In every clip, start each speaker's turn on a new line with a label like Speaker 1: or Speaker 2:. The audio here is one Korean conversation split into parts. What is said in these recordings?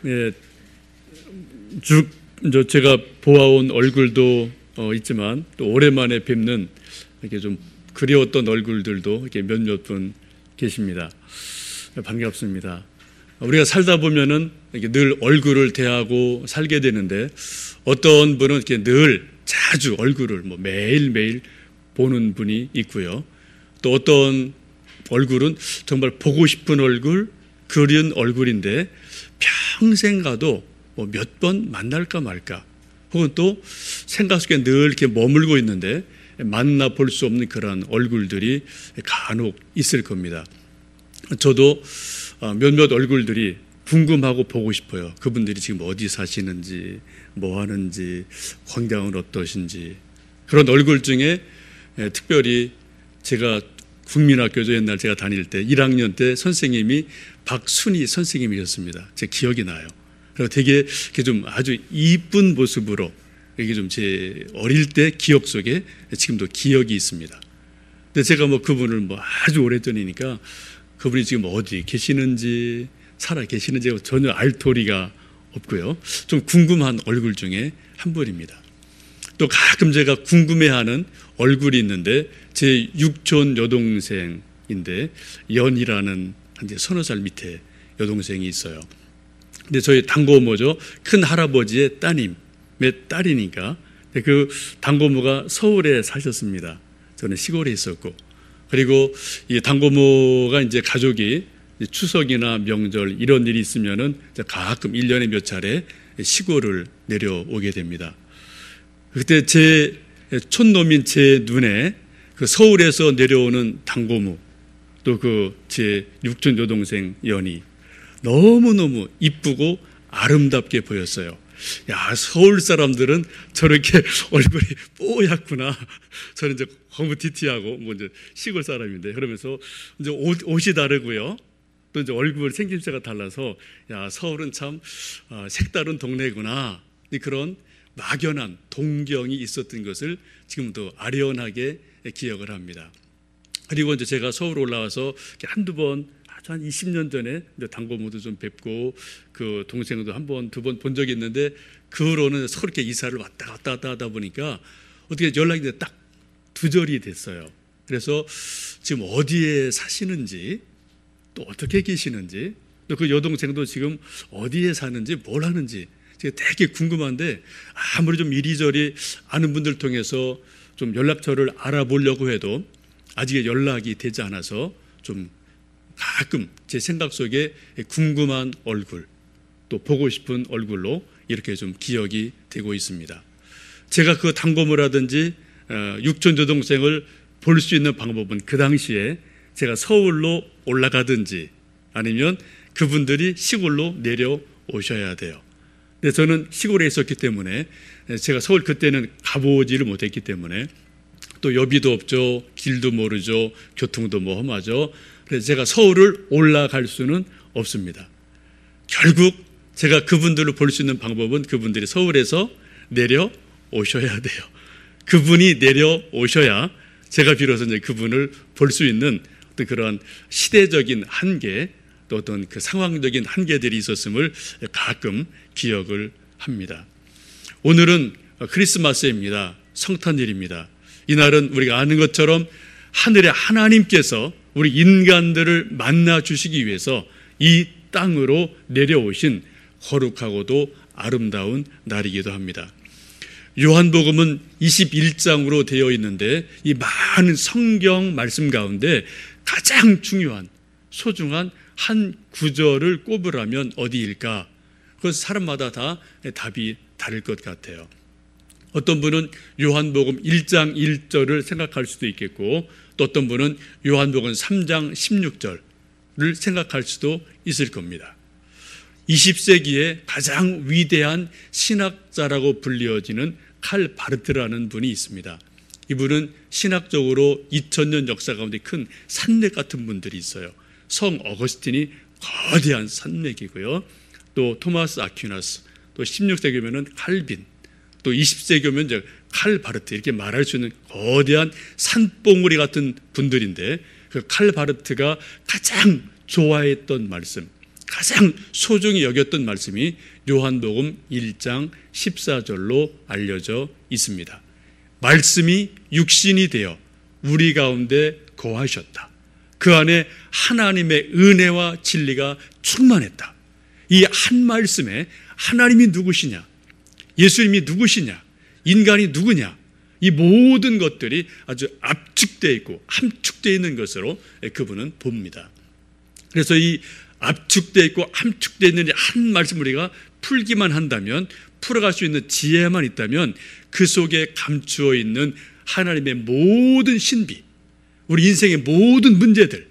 Speaker 1: 예, 쭉 제가 보아온 얼굴도 있지만 또 오랜만에 뵙는 이렇게 좀 그리웠던 얼굴들도 이렇게 몇몇 분 계십니다. 반갑습니다. 우리가 살다 보면은 이렇게 늘 얼굴을 대하고 살게 되는데 어떤 분은 이렇게 늘 자주 얼굴을 매일매일 보는 분이 있고요. 또 어떤 얼굴은 정말 보고 싶은 얼굴, 그리운 얼굴인데 평생 가도 몇 번 만날까 말까, 혹은 또 생각 속에 늘 이렇게 머물고 있는데 만나볼 수 없는 그런 얼굴들이 간혹 있을 겁니다. 저도 몇몇 얼굴들이 궁금하고 보고 싶어요. 그분들이 지금 어디 사시는지, 뭐 하는지, 건강은 어떠신지. 그런 얼굴 중에 특별히 제가 국민학교죠. 옛날 제가 다닐 때 1학년 때 선생님이 박순희 선생님이셨습니다. 제 기억이 나요. 그리고 되게 이렇게 좀 아주 이쁜 모습으로 이게 좀 제 어릴 때 기억 속에 지금도 기억이 있습니다. 근데 제가 그분을 아주 오래전이니까 그분이 지금 어디 계시는지, 살아 계시는지 전혀 알 도리가 없고요. 좀 궁금한 얼굴 중에 한 분입니다. 또 가끔 제가 궁금해하는 얼굴이 있는데 제 육촌 여동생인데 연이라는 한 서너 살 밑에 여동생이 있어요. 근데 저희 단고모죠. 큰 할아버지의 따님의 딸이니까 그 단고모가 서울에 사셨습니다. 저는 시골에 있었고, 그리고 이 단고모가 이제 가족이 추석이나 명절 이런 일이 있으면은 가끔 1년에 몇 차례 시골을 내려오게 됩니다. 그때 제 촌놈인 제 눈에 그 서울에서 내려오는 단고모, 또 그 제 육촌 여동생 연이 너무너무 이쁘고 아름답게 보였어요. 야, 서울 사람들은 저렇게 얼굴이 뽀얗구나. 저는 이제 거무튀튀하고 이제 시골 사람인데, 그러면서 이제 옷이 다르고요. 또 이제 얼굴 생김새가 달라서 야, 서울은 참 색다른 동네구나. 그런 막연한 동경이 있었던 것을 지금도 아련하게 기억을 합니다. 그리고 이제 제가 서울 올라와서 한두 번, 한 20년 전에 단고모도 좀 뵙고 그 동생도 한 번, 두 번 본 적이 있는데 그 후로는 서로 이렇게 이사를 왔다 갔다 하다 보니까 어떻게 연락이 딱 두절이 됐어요. 그래서 지금 어디에 사시는지, 또 어떻게 계시는지, 또 그 여동생도 지금 어디에 사는지, 뭘 하는지 제가 되게 궁금한데, 아무리 좀 이리저리 아는 분들 통해서 좀 연락처를 알아보려고 해도 아직 연락이 되지 않아서 좀 가끔 제 생각 속에 궁금한 얼굴, 또 보고 싶은 얼굴로 이렇게 좀 기억이 되고 있습니다. 제가 그 단고모라든지 육촌 여동생을 볼 수 있는 방법은 그 당시에 제가 서울로 올라가든지 아니면 그분들이 시골로 내려오셔야 돼요. 근데 저는 시골에 있었기 때문에 제가 서울 그때는 가보지를 못했기 때문에 또 여비도 없죠. 길도 모르죠. 교통도 험하죠. 그래서 제가 서울을 올라갈 수는 없습니다. 결국 제가 그분들을 볼 수 있는 방법은 그분들이 서울에서 내려오셔야 돼요. 그분이 내려오셔야 제가 비로소 이제 그분을 볼 수 있는 어떤 그런 시대적인 한계, 또 어떤 그 상황적인 한계들이 있었음을 가끔 기억을 합니다. 오늘은 크리스마스입니다. 성탄일입니다. 이날은 우리가 아는 것처럼 하늘의 하나님께서 우리 인간들을 만나 주시기 위해서 이 땅으로 내려오신 거룩하고도 아름다운 날이기도 합니다. 요한복음은 21장으로 되어 있는데 이 많은 성경 말씀 가운데 가장 중요한 소중한 한 구절을 꼽으라면 어디일까? 그것은 사람마다 다 답이 다를 것 같아요. 어떤 분은 요한복음 1장 1절을 생각할 수도 있겠고, 또 어떤 분은 요한복음 3장 16절을 생각할 수도 있을 겁니다. 20세기에 가장 위대한 신학자라고 불리어지는 칼 바르트라는 분이 있습니다. 이분은 신학적으로 2000년 역사 가운데 큰 산맥 같은 분들이 있어요. 성 어거스틴이 거대한 산맥이고요. 또 토마스 아퀴나스, 또 16세기면은 칼빈, 또 20세기면 이제 칼 바르트, 이렇게 말할 수 있는 거대한 산봉우리 같은 분들인데, 그 칼 바르트가 가장 좋아했던 말씀, 가장 소중히 여겼던 말씀이 요한복음 1장 14절로 알려져 있습니다. 말씀이 육신이 되어 우리 가운데 거하셨다. 그 안에 하나님의 은혜와 진리가 충만했다. 이 한 말씀에 하나님이 누구시냐, 예수님이 누구시냐, 인간이 누구냐, 이 모든 것들이 아주 압축되어 있고 함축되어 있는 것으로 그분은 봅니다. 그래서 이 압축되어 있고 함축되어 있는 한 말씀 우리가 풀기만 한다면, 풀어갈 수 있는 지혜만 있다면 그 속에 감추어 있는 하나님의 모든 신비, 우리 인생의 모든 문제들,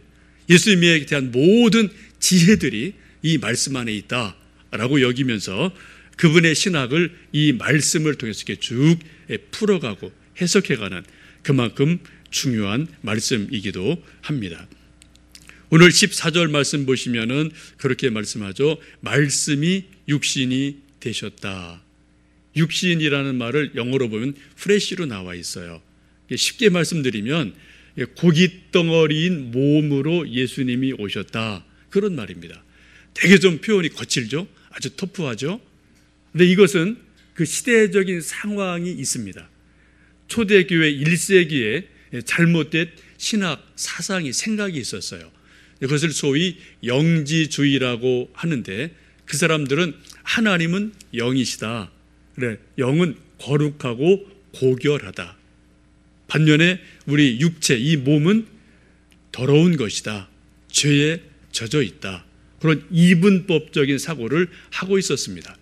Speaker 1: 예수님에 대한 모든 지혜들이 이 말씀 안에 있다라고 여기면서 그분의 신학을 이 말씀을 통해서 이렇게 쭉 풀어가고 해석해가는 그만큼 중요한 말씀이기도 합니다. 오늘 14절 말씀 보시면은 그렇게 말씀하죠. 말씀이 육신이 되셨다. 육신이라는 말을 영어로 보면 flesh로 나와 있어요. 쉽게 말씀드리면 고깃덩어리인 몸으로 예수님이 오셨다, 그런 말입니다. 되게 좀 표현이 거칠죠? 아주 터프하죠? 근데 이것은 그 시대적인 상황이 있습니다. 초대교회 1세기에 잘못된 신학 사상이, 생각이 있었어요. 그것을 소위 영지주의라고 하는데, 그 사람들은 하나님은 영이시다, 그래, 영은 거룩하고 고결하다, 반면에 우리 육체, 이 몸은 더러운 것이다, 죄에 젖어 있다, 그런 이분법적인 사고를 하고 있었습니다.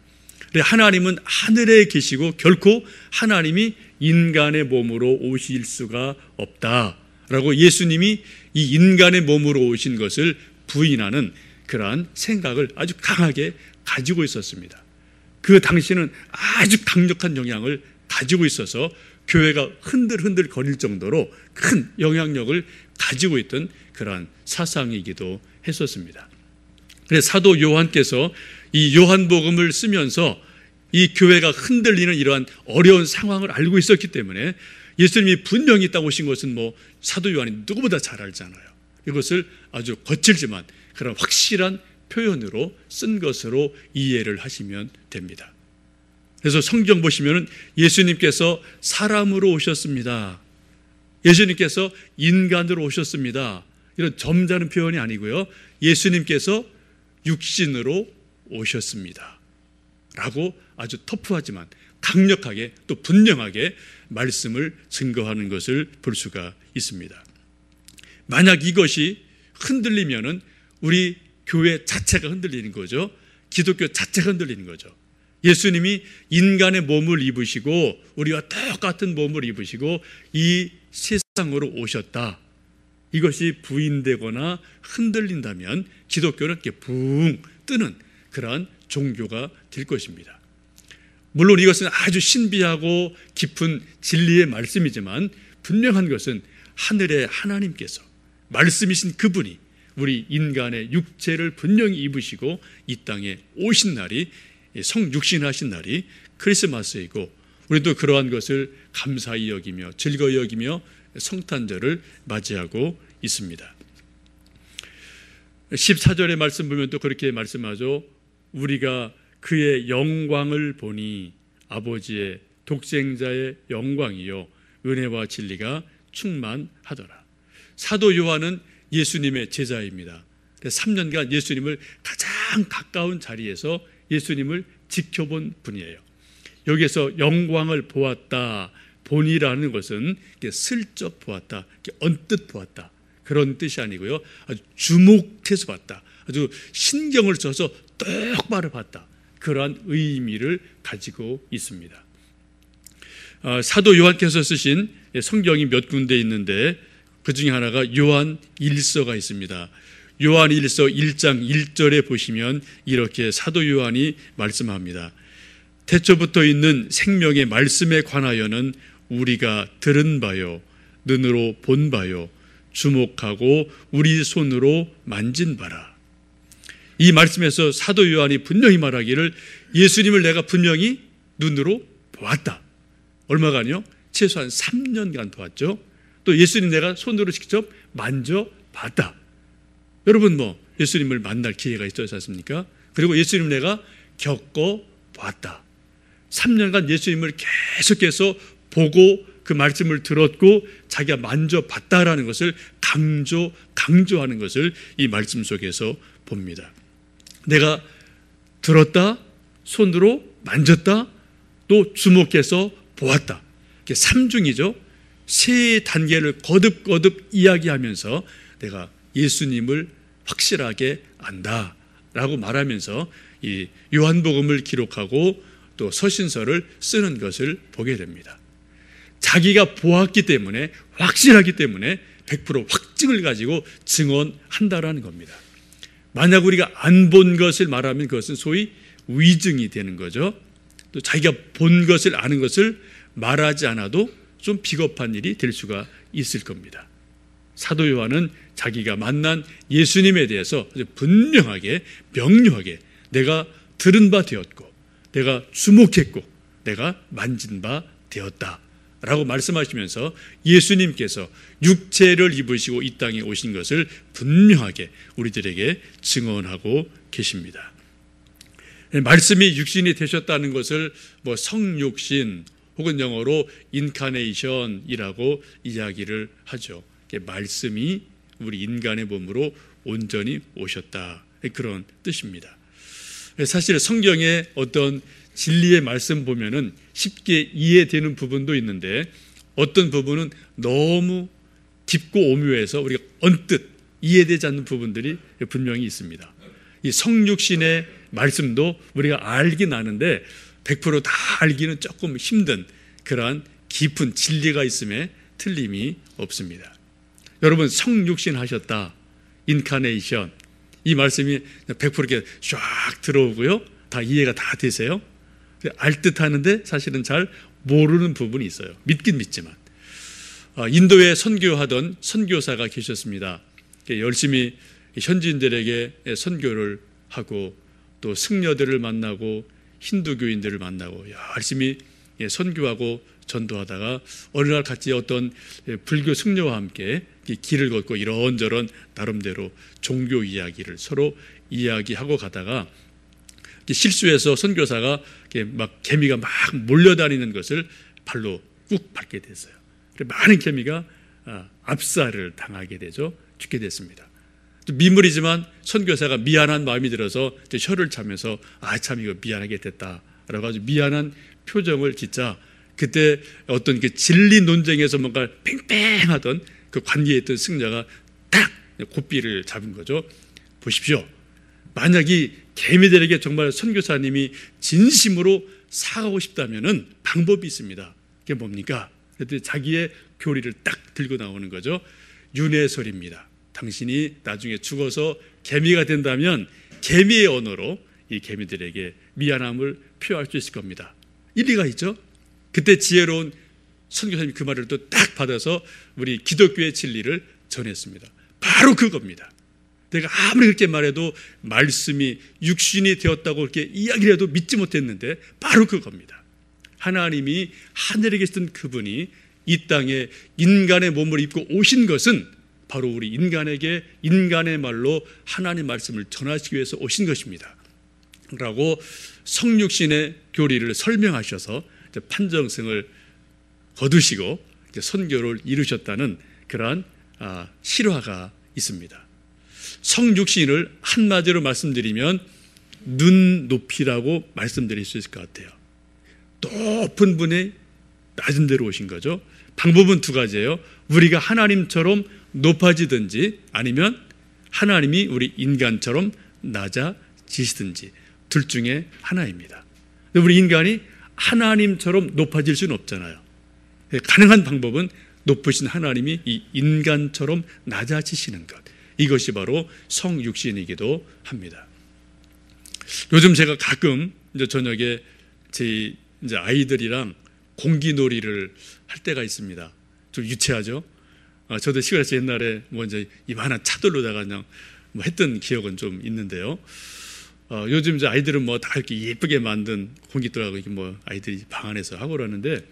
Speaker 1: 하나님은 하늘에 계시고 결코 하나님이 인간의 몸으로 오실 수가 없다라고 예수님이 이 인간의 몸으로 오신 것을 부인하는 그러한 생각을 아주 강하게 가지고 있었습니다. 그 당시는 아주 강력한 영향을 가지고 있어서 교회가 흔들흔들 거릴 정도로 큰 영향력을 가지고 있던 그러한 사상이기도 했었습니다. 그래서 사도 요한께서 이 요한복음을 쓰면서 이 교회가 흔들리는 이러한 어려운 상황을 알고 있었기 때문에 예수님이 분명히 있다고 오신 것은 사도 요한이 누구보다 잘 알잖아요. 이것을 아주 거칠지만 그런 확실한 표현으로 쓴 것으로 이해를 하시면 됩니다. 그래서 성경 보시면은 예수님께서 사람으로 오셨습니다, 예수님께서 인간으로 오셨습니다, 이런 점잖은 표현이 아니고요, 예수님께서 육신으로 오셨습니다 라고 아주 터프하지만 강력하게 또 분명하게 말씀을 증거하는 것을 볼 수가 있습니다. 만약 이것이 흔들리면은 우리 교회 자체가 흔들리는 거죠. 기독교 자체가 흔들리는 거죠. 예수님이 인간의 몸을 입으시고 우리와 똑같은 몸을 입으시고 이 세상으로 오셨다, 이것이 부인되거나 흔들린다면 기독교는 이렇게 붕 뜨는 그러한 종교가 될 것입니다. 물론 이것은 아주 신비하고 깊은 진리의 말씀이지만 분명한 것은 하늘의 하나님께서, 말씀이신 그분이 우리 인간의 육체를 분명히 입으시고 이 땅에 오신 날이, 성육신하신 날이 크리스마스이고, 우리도 그러한 것을 감사히 여기며 즐거이 여기며 성탄절을 맞이하고 있습니다. 14절의 말씀 보면 또 그렇게 말씀하죠. 우리가 그의 영광을 보니 아버지의 독생자의 영광이요 은혜와 진리가 충만하더라. 사도 요한은 예수님의 제자입니다. 3년간 예수님을 가장 가까운 자리에서 예수님을 지켜본 분이에요. 여기에서 영광을 보았다, 본이라는 것은 슬쩍 보았다, 언뜻 보았다, 그런 뜻이 아니고요, 아주 주목해서 봤다, 아주 신경을 써서 똑바로 봤다, 그러한 의미를 가지고 있습니다. 사도 요한께서 쓰신 성경이 몇 군데 있는데 그 중에 하나가 요한 1서가 있습니다. 요한 1서 1장 1절에 보시면 이렇게 사도 요한이 말씀합니다. 태초부터 있는 생명의 말씀에 관하여는 우리가 들은 바요, 눈으로 본 바요, 주목하고 우리 손으로 만진 바라. 이 말씀에서 사도 요한이 분명히 말하기를 예수님을 내가 분명히 눈으로 보았다. 얼마간요? 최소한 3년간 보았죠. 또 예수님 내가 손으로 직접 만져봤다. 여러분 예수님을 만날 기회가 있었지 않습니까? 그리고 예수님 내가 겪어봤다. 3년간 예수님을 계속해서 보고 그 말씀을 들었고 자기가 만져봤다라는 것을 강조하는 것을 이 말씀 속에서 봅니다. 내가 들었다, 손으로 만졌다, 또 주목해서 보았다. 이게 삼중이죠. 세 단계를 거듭 이야기하면서 내가 예수님을 확실하게 안다라고 말하면서 이 요한복음을 기록하고 또 서신서를 쓰는 것을 보게 됩니다. 자기가 보았기 때문에, 확실하기 때문에 100% 확증을 가지고 증언한다라는 겁니다. 만약 우리가 안 본 것을 말하면 그것은 소위 위증이 되는 거죠. 또 자기가 본 것을 아는 것을 말하지 않아도 좀 비겁한 일이 될 수가 있을 겁니다. 사도 요한은 자기가 만난 예수님에 대해서 분명하게 명료하게 내가 들은 바 되었고 내가 주목했고 내가 만진 바 되었다 라고 말씀하시면서 예수님께서 육체를 입으시고 이 땅에 오신 것을 분명하게 우리들에게 증언하고 계십니다. 말씀이 육신이 되셨다는 것을 뭐 성육신 혹은 영어로 인카네이션이라고 이야기를 하죠. 말씀이 우리 인간의 몸으로 온전히 오셨다, 그런 뜻입니다. 사실 성경의 어떤 진리의 말씀 보면은 쉽게 이해되는 부분도 있는데 어떤 부분은 너무 깊고 오묘해서 우리가 언뜻 이해되지 않는 부분들이 분명히 있습니다. 이 성육신의 말씀도 우리가 알긴 아는데 100% 다 알기는 조금 힘든 그러한 깊은 진리가 있음에 틀림이 없습니다. 여러분, 성육신 하셨다, 인카네이션, 이 말씀이 100% 이렇게 쫙 들어오고요, 다 이해가 다 되세요? 알듯 하는데 사실은 잘 모르는 부분이 있어요. 믿긴 믿지만. 인도에 선교하던 선교사가 계셨습니다. 열심히 현지인들에게 선교를 하고 또 승려들을 만나고 힌두교인들을 만나고 열심히 선교하고 전도하다가 어느 날 같이 어떤 불교 승려와 함께 길을 걷고 이런저런 나름대로 종교 이야기를 서로 이야기하고 가다가 실수해서 선교사가 막 개미가 막 몰려다니는 것을 발로 꾹 밟게 됐어요. 많은 개미가 압살을 당하게 되죠. 죽게 됐습니다. 또 민물이지만 선교사가 미안한 마음이 들어서 혀를 차면서 참 이거 미안하게 됐다라고 아주 미안한 표정을 짓자 그때 어떤 그 진리 논쟁에서 뭔가 팽팽하던 그 관계에 있던 승려가 딱 고삐를 잡은 거죠. 보십시오. 만약 이 개미들에게 정말 선교사님이 진심으로 사가고 싶다면은 방법이 있습니다. 그게 뭡니까? 그랬더니 자기의 교리를 딱 들고 나오는 거죠. 윤회설입니다. 당신이 나중에 죽어서 개미가 된다면 개미의 언어로 이 개미들에게 미안함을 표할 수 있을 겁니다. 일리가 있죠? 그때 지혜로운 선교사님이 그 말을 또 딱 받아서 우리 기독교의 진리를 전했습니다. 바로 그겁니다. 내가 아무리 그렇게 말해도 말씀이 육신이 되었다고 그렇게 이야기를 해도 믿지 못했는데 바로 그겁니다. 하나님이 하늘에 계시던 그분이 이 땅에 인간의 몸을 입고 오신 것은 바로 우리 인간에게 인간의 말로 하나님 말씀을 전하시기 위해서 오신 것입니다 라고 성육신의 교리를 설명하셔서 판정승을 거두시고 선교를 이루셨다는 그러한 실화가 있습니다. 성육신을 한마디로 말씀드리면 눈 높이라고 말씀드릴 수 있을 것 같아요. 높은 분이 낮은 데로 오신 거죠. 방법은 두 가지예요. 우리가 하나님처럼 높아지든지 아니면 하나님이 우리 인간처럼 낮아지시든지 둘 중에 하나입니다. 우리 인간이 하나님처럼 높아질 수는 없잖아요. 가능한 방법은 높으신 하나님이 이 인간처럼 낮아지시는 것, 이것이 바로 성육신이기도 합니다. 요즘 제가 가끔 이제 저녁에 제 이제 아이들이랑 공기놀이를 할 때가 있습니다. 좀 유치하죠. 저도 시골에서 옛날에 뭐 이제 이만한 차돌로다가 그냥 뭐 했던 기억은 좀 있는데요. 요즘 이제 아이들은 뭐 다 이렇게 예쁘게 만든 공기돌하고 이렇게 뭐 아이들이 방 안에서 하고 그러는데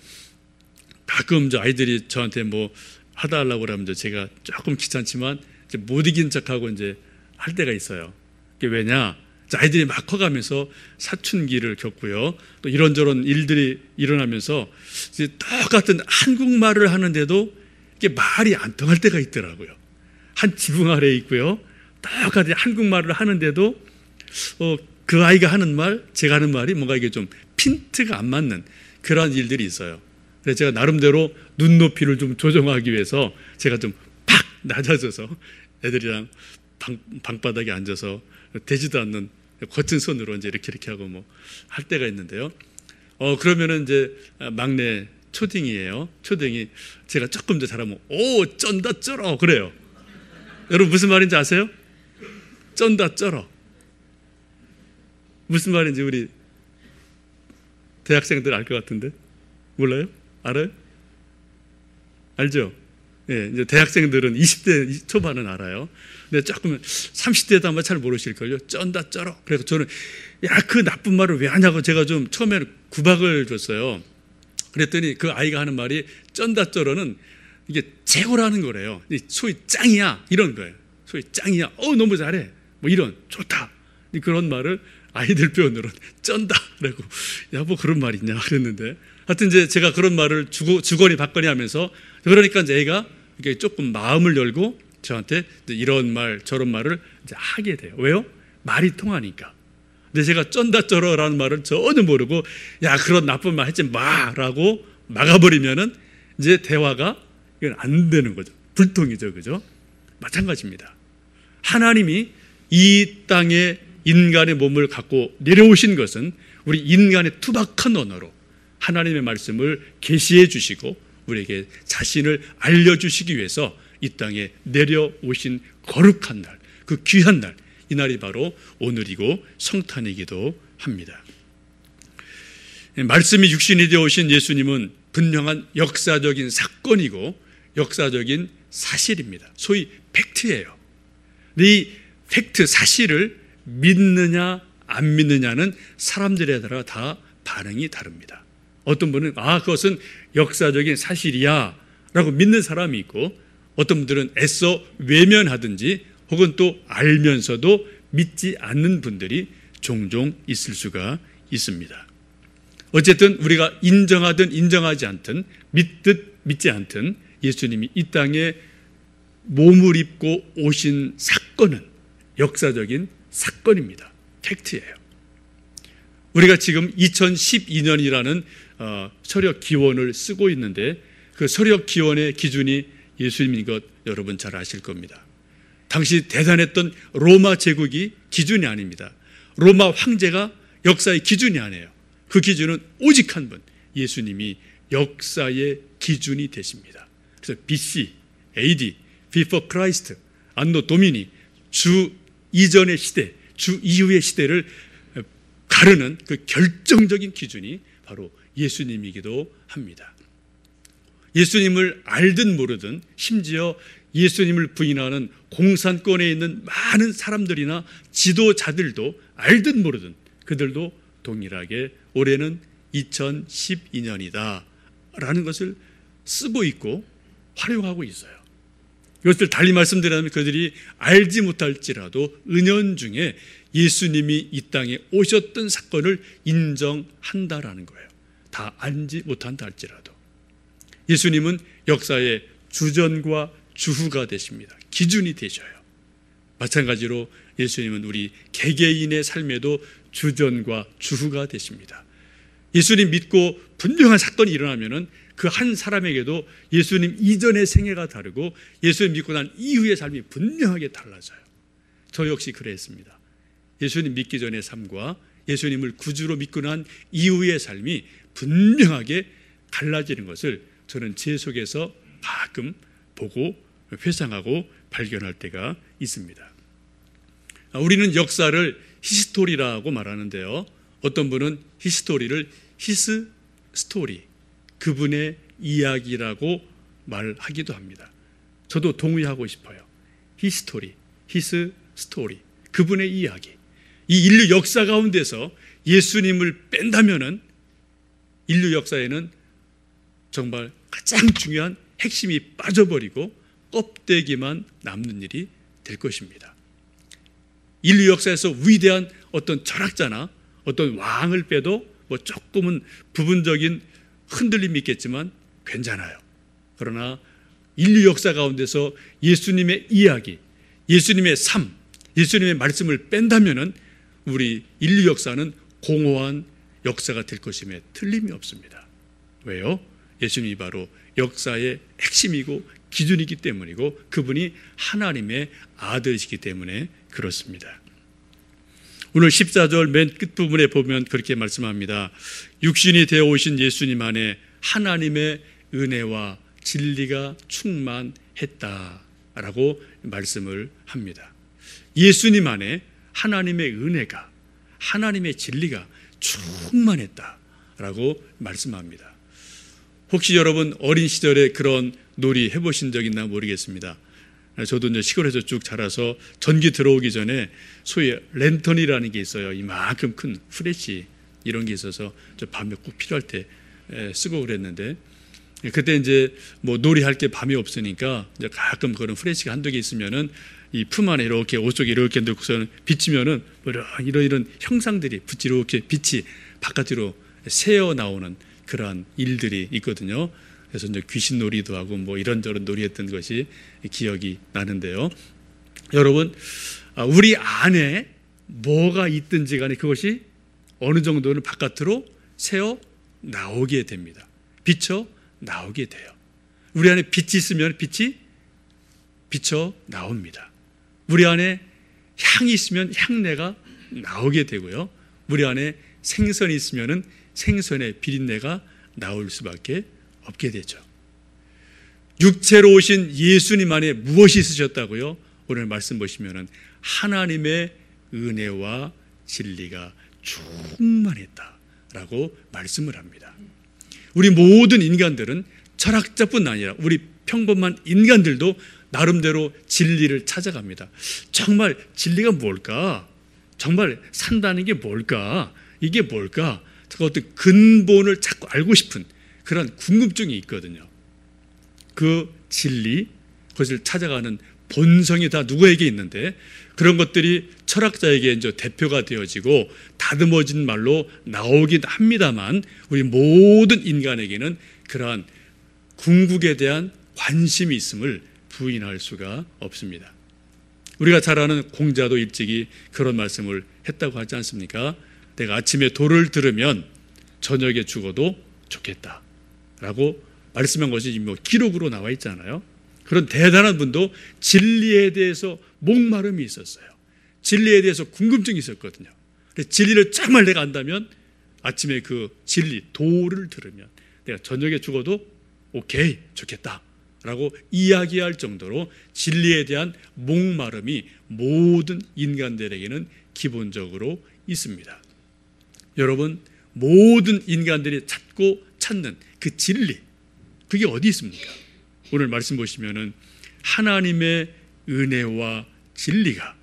Speaker 1: 가끔 이제 아이들이 저한테 뭐 하다 하려고 그러면 제가 조금 귀찮지만 이제 못 이긴 척하고 이제 할 때가 있어요. 그게 왜냐? 아이들이 막 커가면서 사춘기를 겪고요. 또 이런저런 일들이 일어나면서 이제 똑같은 한국말을 하는데도 이게 말이 안 통할 때가 있더라고요. 한 지붕 아래에 있고요. 똑같이 한국말을 하는데도 그 아이가 하는 말, 제가 하는 말이 뭔가 이게 좀 핀트가 안 맞는 그런 일들이 있어요. 그래서 제가 나름대로 눈높이를 좀 조정하기 위해서 제가 좀 팍 낮아져서 애들이랑 방바닥에 앉아서 되지도 않는 거친 손으로 이제 이렇게 하고 뭐 할 때가 있는데요. 그러면은 이제 막내 초딩이에요. 초딩이 제가 조금 더 잘하면 쩐다 쩔어 그래요. 여러분 무슨 말인지 아세요? 쩐다 쩔어. 무슨 말인지 우리 대학생들 알 것 같은데 몰라요? 알아요? 알죠? 예, 이제 대학생들은 20대 초반은 알아요. 근데 조금 30대도 아마 잘 모르실걸요. 쩐다 쩔어. 그래서 저는 그 나쁜 말을 왜 하냐고 제가 좀 처음에는 구박을 줬어요. 그랬더니 그 아이가 하는 말이 쩐다 쩔어는 이게 최고라는 거래요. 소위 짱이야 이런 거예요. 소위 짱이야. 너무 잘해. 뭐 이런 좋다. 그런 말을 아이들 표현으로 쩐다. 그러고 야 뭐 그런 말 있냐 그랬는데 하여튼 이제 제가 그런 말을 주거니 받거니 하면서 그러니까 이제 애가 이게 조금 마음을 열고 저한테 이런 말 저런 말을 이제 하게 돼요. 왜요? 말이 통하니까. 근데 제가 쩐다 쩔어라는 말을 전혀 모르고 야 그런 나쁜 말 하지 마라고 막아버리면은 이제 대화가 이건 안 되는 거죠. 불통이죠, 그죠? 마찬가지입니다. 하나님이 이 땅에 인간의 몸을 갖고 내려오신 것은 우리 인간의 투박한 언어로 하나님의 말씀을 계시해 주시고 우리에게 자신을 알려주시기 위해서 이 땅에 내려오신 거룩한 날, 그 귀한 날, 이 날이 바로 오늘이고 성탄이기도 합니다. 말씀이 육신이 되어 오신 예수님은 분명한 역사적인 사건이고 역사적인 사실입니다. 소위 팩트예요. 이 팩트, 사실을 믿느냐 안 믿느냐는 사람들에 따라 다 반응이 다릅니다. 어떤 분은 그것은 역사적인 사실이야 라고 믿는 사람이 있고 어떤 분들은 애써 외면하든지 혹은 또 알면서도 믿지 않는 분들이 종종 있을 수가 있습니다. 어쨌든 우리가 인정하든 인정하지 않든 믿든 믿지 않든 예수님이 이 땅에 몸을 입고 오신 사건은 역사적인 사건입니다. 팩트예요. 우리가 지금 2012년이라는 서력 기원을 쓰고 있는데 그 서력 기원의 기준이 예수님인 것 여러분 잘 아실 겁니다. 당시 대단했던 로마 제국이 기준이 아닙니다. 로마 황제가 역사의 기준이 아니에요. 그 기준은 오직 한 분, 예수님이 역사의 기준이 되십니다. 그래서 BC, AD, Before Christ, 안노 도미니, 주 이전의 시대, 주 이후의 시대를 가르는 그 결정적인 기준이 바로 예수님이기도 합니다. 예수님을 알든 모르든 심지어 예수님을 부인하는 공산권에 있는 많은 사람들이나 지도자들도 알든 모르든 그들도 동일하게 올해는 2012년이다 라는 것을 쓰고 있고 활용하고 있어요. 이것을 달리 말씀드리면 그들이 알지 못할지라도 은연중에 예수님이 이 땅에 오셨던 사건을 인정한다라는 거예요. 다 알지 못한다 할지라도. 예수님은 역사의 주전과 주후가 되십니다. 기준이 되셔요. 마찬가지로 예수님은 우리 개개인의 삶에도 주전과 주후가 되십니다. 예수님 믿고 분명한 사건이 일어나면은 그 한 사람에게도 예수님 이전의 생애가 다르고 예수님 믿고 난 이후의 삶이 분명하게 달라져요. 저 역시 그랬습니다. 예수님 믿기 전의 삶과 예수님을 구주로 믿고 난 이후의 삶이 분명하게 달라지는 것을 저는 제 속에서 가끔 보고 회상하고 발견할 때가 있습니다. 우리는 역사를 히스토리라고 말하는데요. 어떤 분은 히스토리를 히스 스토리, 그분의 이야기라고 말하기도 합니다. 저도 동의하고 싶어요. 히스토리, 히스 스토리, 그분의 이야기. 이 인류 역사 가운데서 예수님을 뺀다면은 인류 역사에는 정말 가장 중요한 핵심이 빠져버리고 껍데기만 남는 일이 될 것입니다. 인류 역사에서 위대한 어떤 철학자나 어떤 왕을 빼도 뭐 조금은 부분적인 흔들림이 있겠지만 괜찮아요. 그러나 인류 역사 가운데서 예수님의 이야기, 예수님의 삶, 예수님의 말씀을 뺀다면은 우리 인류 역사는 공허한 역사가 될 것임에 틀림이 없습니다. 왜요? 예수님이 바로 역사의 핵심이고 기준이기 때문이고 그분이 하나님의 아들이시기 때문에 그렇습니다. 오늘 14절 맨 끝부분에 보면 그렇게 말씀합니다. 육신이 되어 오신 예수님 안에 하나님의 은혜와 진리가 충만했다라고 말씀을 합니다. 예수님 안에 하나님의 은혜가, 하나님의 진리가 충만했다라고 말씀합니다. 혹시 여러분 어린 시절에 그런 놀이 해보신 적 있나 모르겠습니다. 저도 이제 시골에서 쭉 자라서 전기 들어오기 전에 소위 랜턴이라는 게 있어요. 이만큼 큰 프레시 이런 게 있어서 저 밤에 꼭 필요할 때 쓰고 그랬는데, 그때 이제 뭐 놀이할 게 밤이 없으니까 이제 가끔 그런 프레시가 한두 개 있으면은 이 품 안에 이렇게 옷 속에 이렇게 넣고서는 비치면은 이런 형상들이 이렇게 빛이 바깥으로 새어 나오는 그러한 일들이 있거든요. 그래서 이제 귀신 놀이도 하고 뭐 이런저런 놀이했던 것이 기억이 나는데요. 여러분, 우리 안에 뭐가 있든지 간에 그것이 어느 정도는 바깥으로 새어 나오게 됩니다. 비쳐 나오게 돼요. 우리 안에 빛이 있으면 빛이 비쳐 나옵니다. 우리 안에 향이 있으면 향내가 나오게 되고요. 우리 안에 생선이 있으면 생선의 비린내가 나올 수밖에 없게 되죠. 육체로 오신 예수님 안에 무엇이 있으셨다고요? 오늘 말씀 보시면 하나님의 은혜와 진리가 충만했다라고 말씀을 합니다. 우리 모든 인간들은 철학자뿐 아니라 우리 평범한 인간들도 나름대로 진리를 찾아갑니다. 정말 진리가 뭘까? 정말 산다는 게 뭘까? 이게 뭘까? 그 어떤 근본을 자꾸 알고 싶은 그런 궁금증이 있거든요. 그 진리, 그것을 찾아가는 본성이 다 누구에게 있는데 그런 것들이 철학자에게 이제 대표가 되어지고 다듬어진 말로 나오긴 합니다만 우리 모든 인간에게는 그러한 궁극에 대한 관심이 있음을 부인할 수가 없습니다. 우리가 잘 아는 공자도 일찍이 그런 말씀을 했다고 하지 않습니까? 내가 아침에 도를 들으면 저녁에 죽어도 좋겠다 라고 말씀한 것이 뭐 기록으로 나와 있잖아요. 그런 대단한 분도 진리에 대해서 목마름이 있었어요. 진리에 대해서 궁금증이 있었거든요. 진리를 정말 내가 안다면 아침에 그 진리 도를 들으면 내가 저녁에 죽어도 오케이 좋겠다 라고 이야기할 정도로 진리에 대한 목마름이 모든 인간들에게는 기본적으로 있습니다. 여러분, 모든 인간들이 찾고 찾는 그 진리, 그게 어디 있습니까? 오늘 말씀 보시면은 하나님의 은혜와 진리가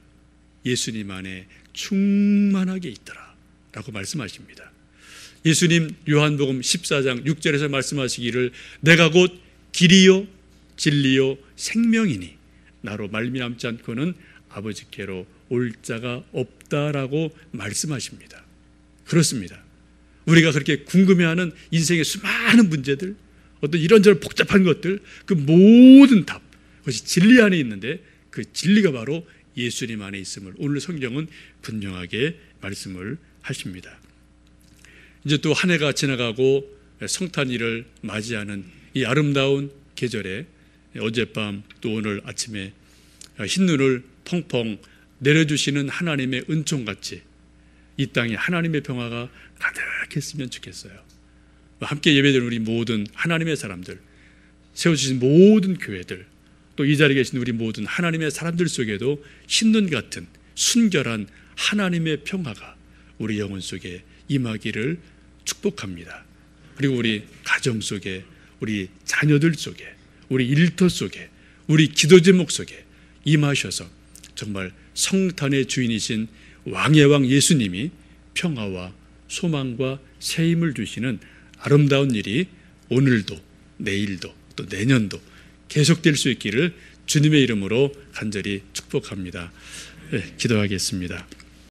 Speaker 1: 예수님 안에 충만하게 있더라 라고 말씀하십니다. 예수님 요한복음 14장 6절에서 말씀하시기를 내가 곧 길이요 진리요 생명이니 나로 말미암지 않고는 아버지께로 올 자가 없다라고 말씀하십니다. 그렇습니다. 우리가 그렇게 궁금해하는 인생의 수많은 문제들, 어떤 이런저런 복잡한 것들, 그 모든 답, 그것이 진리 안에 있는데 그 진리가 바로 예수님 안에 있음을 오늘 성경은 분명하게 말씀을 하십니다. 이제 또 한 해가 지나가고 성탄일을 맞이하는 이 아름다운 계절에 어젯밤 또 오늘 아침에 흰눈을 펑펑 내려주시는 하나님의 은총같이 이 땅에 하나님의 평화가 가득했으면 좋겠어요. 함께 예배드리는 우리 모든 하나님의 사람들, 세워주신 모든 교회들, 또 이 자리에 계신 우리 모든 하나님의 사람들 속에도 흰눈 같은 순결한 하나님의 평화가 우리 영혼 속에 임하기를 축복합니다. 그리고 우리 가정 속에, 우리 자녀들 속에, 우리 일터 속에, 우리 기도 제목 속에 임하셔서 정말 성탄의 주인이신 왕의 왕 예수님이 평화와 소망과 새 힘을 주시는 아름다운 일이 오늘도 내일도 또 내년도 계속될 수 있기를 주님의 이름으로 간절히 축복합니다. 기도하겠습니다.